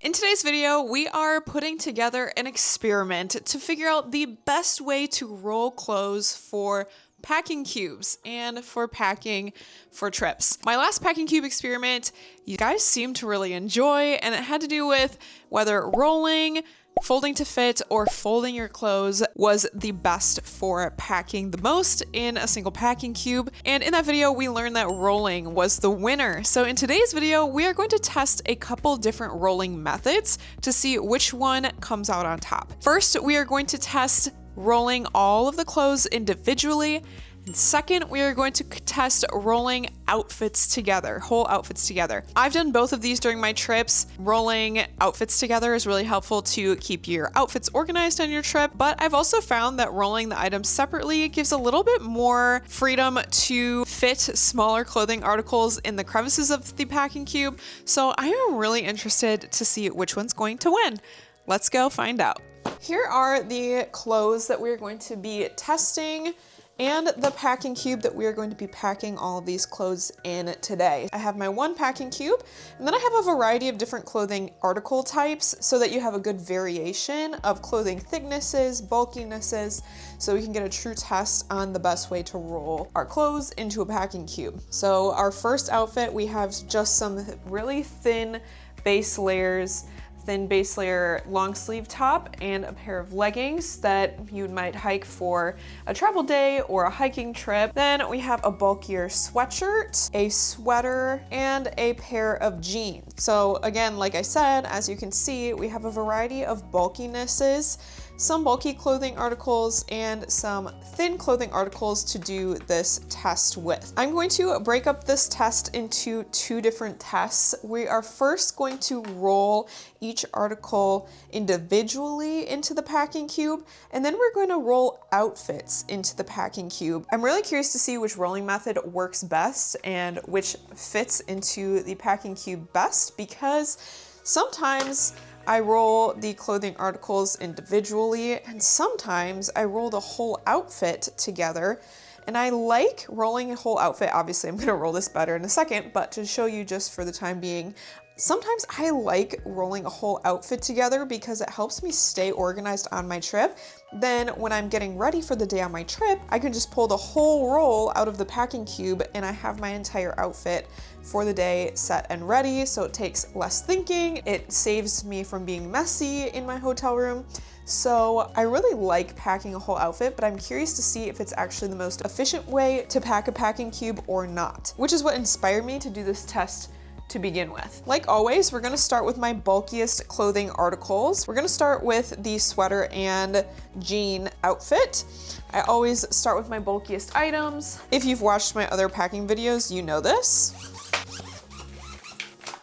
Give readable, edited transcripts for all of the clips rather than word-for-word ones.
In today's video, we are putting together an experiment to figure out the best way to roll clothes for packing cubes and for packing for trips. My last packing cube experiment, you guys seemed to really enjoy, and it had to do with whether rolling, folding to fit, or folding your clothes was the best for packing the most in a single packing cube. And in that video, we learned that rolling was the winner. So in today's video, we are going to test a couple different rolling methods to see which one comes out on top. First, we are going to test rolling all of the clothes individually. And second, we are going to test rolling outfits together, whole outfits together. I've done both of these during my trips. Rolling outfits together is really helpful to keep your outfits organized on your trip, but I've also found that rolling the items separately gives a little bit more freedom to fit smaller clothing articles in the crevices of the packing cube. So I am really interested to see which one's going to win. Let's go find out. Here are the clothes that we're going to be testing and the packing cube that we are going to be packing all of these clothes in today. I have my one packing cube, and then I have a variety of different clothing article types so that you have a good variation of clothing thicknesses, bulkinesses, so we can get a true test on the best way to roll our clothes into a packing cube. So our first outfit, we have just some really thin base layers, thin base layer long sleeve top and a pair of leggings that you might hike for a travel day or a hiking trip. Then we have a bulkier sweatshirt, a sweater, and a pair of jeans. So again, like I said, as you can see, we have a variety of bulkinesses, some bulky clothing articles and some thin clothing articles to do this test with. I'm going to break up this test into two different tests. We are first going to roll each article individually into the packing cube, and then we're going to roll outfits into the packing cube. I'm really curious to see which rolling method works best and which fits into the packing cube best, because sometimes I roll the clothing articles individually, and sometimes I roll the whole outfit together. And I like rolling a whole outfit. Obviously, I'm gonna roll this better in a second, but to show you just for the time being, sometimes I like rolling a whole outfit together because it helps me stay organized on my trip. Then when I'm getting ready for the day on my trip, I can just pull the whole roll out of the packing cube and I have my entire outfit for the day set and ready. So it takes less thinking. It saves me from being messy in my hotel room. So I really like packing a whole outfit, but I'm curious to see if it's actually the most efficient way to pack a packing cube or not, which is what inspired me to do this test to begin with. Like always, we're gonna start with my bulkiest clothing articles. We're gonna start with the sweater and jean outfit. I always start with my bulkiest items. If you've watched my other packing videos, you know this.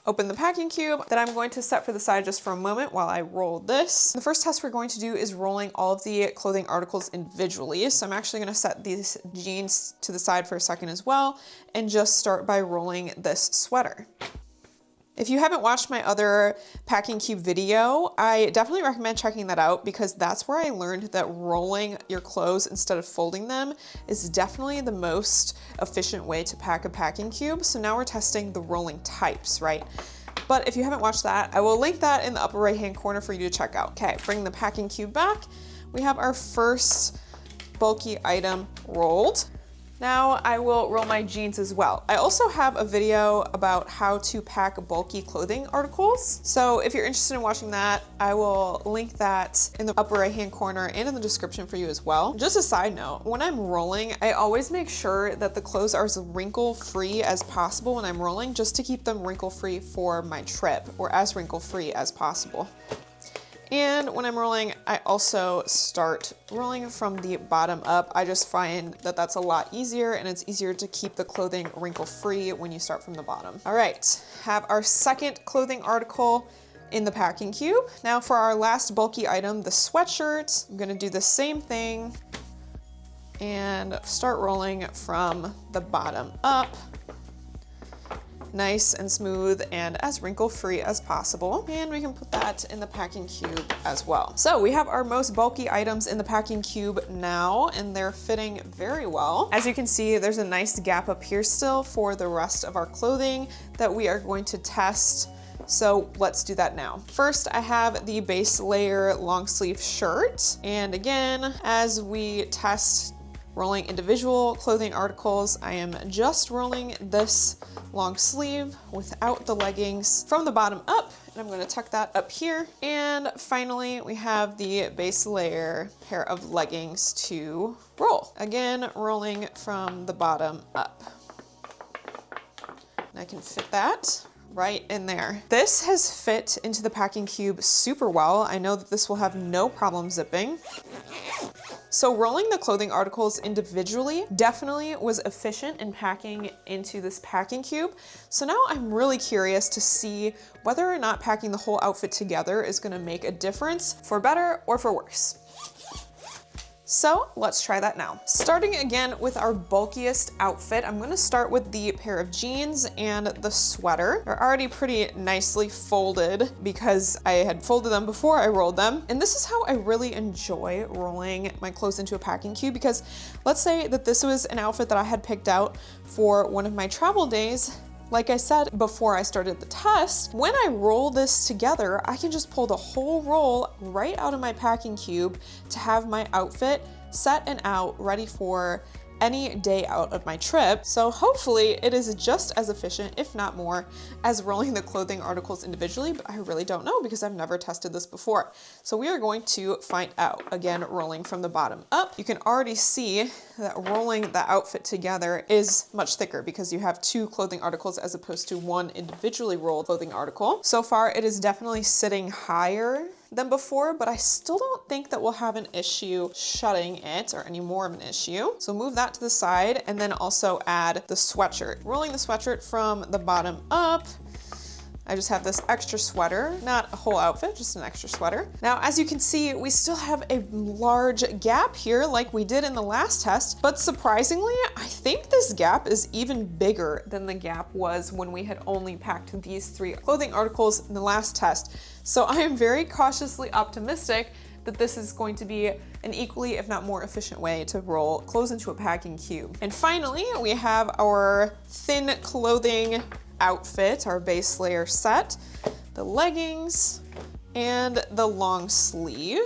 Open the packing cube that I'm going to set for the side just for a moment while I roll this. The first test we're going to do is rolling all of the clothing articles individually. So I'm actually gonna set these jeans to the side for a second as well and just start by rolling this sweater. If you haven't watched my other packing cube video, I definitely recommend checking that out because that's where I learned that rolling your clothes instead of folding them is definitely the most efficient way to pack a packing cube. So now we're testing the rolling types, right? But if you haven't watched that, I will link that in the upper right-hand corner for you to check out. Okay, bring the packing cube back. We have our first bulky item rolled. Now I will roll my jeans as well. I also have a video about how to pack bulky clothing articles. So if you're interested in watching that, I will link that in the upper right-hand corner and in the description for you as well. Just a side note, when I'm rolling, I always make sure that the clothes are as wrinkle-free as possible when I'm rolling, just to keep them wrinkle-free for my trip, or as wrinkle-free as possible. And when I'm rolling, I also start rolling from the bottom up. I just find that that's a lot easier, and it's easier to keep the clothing wrinkle-free when you start from the bottom. All right, have our second clothing article in the packing cube. Now for our last bulky item, the sweatshirt, I'm gonna do the same thing and start rolling from the bottom up. Nice and smooth and as wrinkle-free as possible. And we can put that in the packing cube as well. So we have our most bulky items in the packing cube now, and they're fitting very well. As you can see, there's a nice gap up here still for the rest of our clothing that we are going to test So let's do that now. First, I have the base layer long sleeve shirt. And again, as we test rolling individual clothing articles, I am just rolling this long sleeve without the leggings from the bottom up, and I'm going to tuck that up here. And finally, we have the base layer pair of leggings to roll. Again, rolling from the bottom up. And I can fit that right in there. This has fit into the packing cube super well. I know that this will have no problem zipping. So rolling the clothing articles individually definitely was efficient in packing into this packing cube. So now I'm really curious to see whether or not packing the whole outfit together is gonna make a difference for better or for worse. So let's try that now. Starting again with our bulkiest outfit, I'm gonna start with the pair of jeans and the sweater. They're already pretty nicely folded because I had folded them before I rolled them. And this is how I really enjoy rolling my clothes into a packing cube, because let's say that this was an outfit that I had picked out for one of my travel days. Like I said before I started the test, when I roll this together, I can just pull the whole roll right out of my packing cube to have my outfit set and out, ready for any day out of my trip. So hopefully it is just as efficient, if not more, as rolling the clothing articles individually, but I really don't know because I've never tested this before. So we are going to find out. Again, rolling from the bottom up. You can already see that rolling the outfit together is much thicker because you have two clothing articles as opposed to one individually rolled clothing article. So far, it is definitely sitting higher than before, but I still don't think that we'll have an issue shutting it or any more of an issue. So move that to the side and then also add the sweatshirt. Rolling the sweatshirt from the bottom up. I just have this extra sweater, not a whole outfit, just an extra sweater. Now, as you can see, we still have a large gap here like we did in the last test, but surprisingly, I think this gap is even bigger than the gap was when we had only packed these three clothing articles in the last test. So I am very cautiously optimistic that this is going to be an equally, if not more efficient way to roll clothes into a packing cube. And finally, we have our thin clothing outfit, our base layer set, the leggings, and the long sleeve.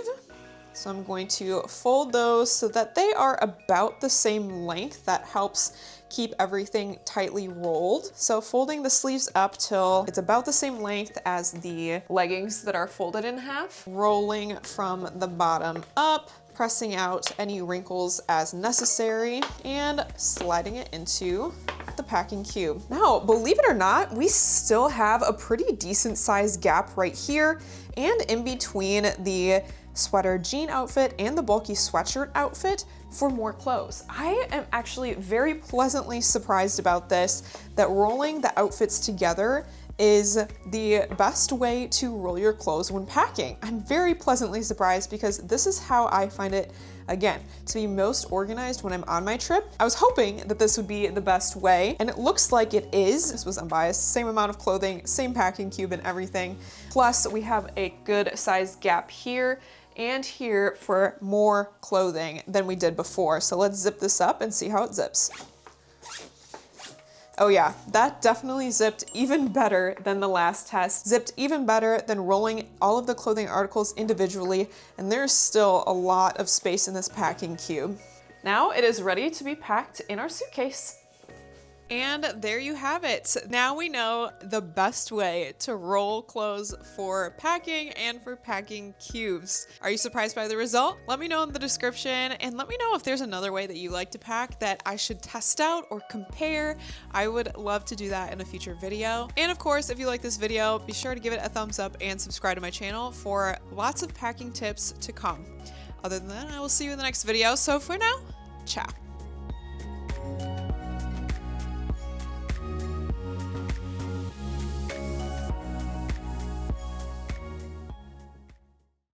So I'm going to fold those so that they are about the same length. That helps keep everything tightly rolled. So folding the sleeves up till it's about the same length as the leggings that are folded in half. Rolling from the bottom up, pressing out any wrinkles as necessary, and sliding it into the packing cube. Now, believe it or not, we still have a pretty decent sized gap right here and in between the sweater jean outfit and the bulky sweatshirt outfit for more clothes. I am actually very pleasantly surprised about this, that rolling the outfits together is the best way to roll your clothes when packing. I'm very pleasantly surprised because this is how I find it, again, to be most organized when I'm on my trip. I was hoping that this would be the best way, and it looks like it is. This was unbiased, same amount of clothing, same packing cube and everything. Plus we have a good sized gap here and here for more clothing than we did before. So let's zip this up and see how it zips. Oh yeah, that definitely zipped even better than the last test, zipped even better than rolling all of the clothing articles individually, and there's still a lot of space in this packing cube. Now it is ready to be packed in our suitcase. And there you have it. Now we know the best way to roll clothes for packing and for packing cubes. Are you surprised by the result? Let me know in the description, and let me know if there's another way that you like to pack that I should test out or compare. I would love to do that in a future video. And of course, if you like this video, be sure to give it a thumbs up and subscribe to my channel for lots of packing tips to come. Other than that, I will see you in the next video. So for now, ciao.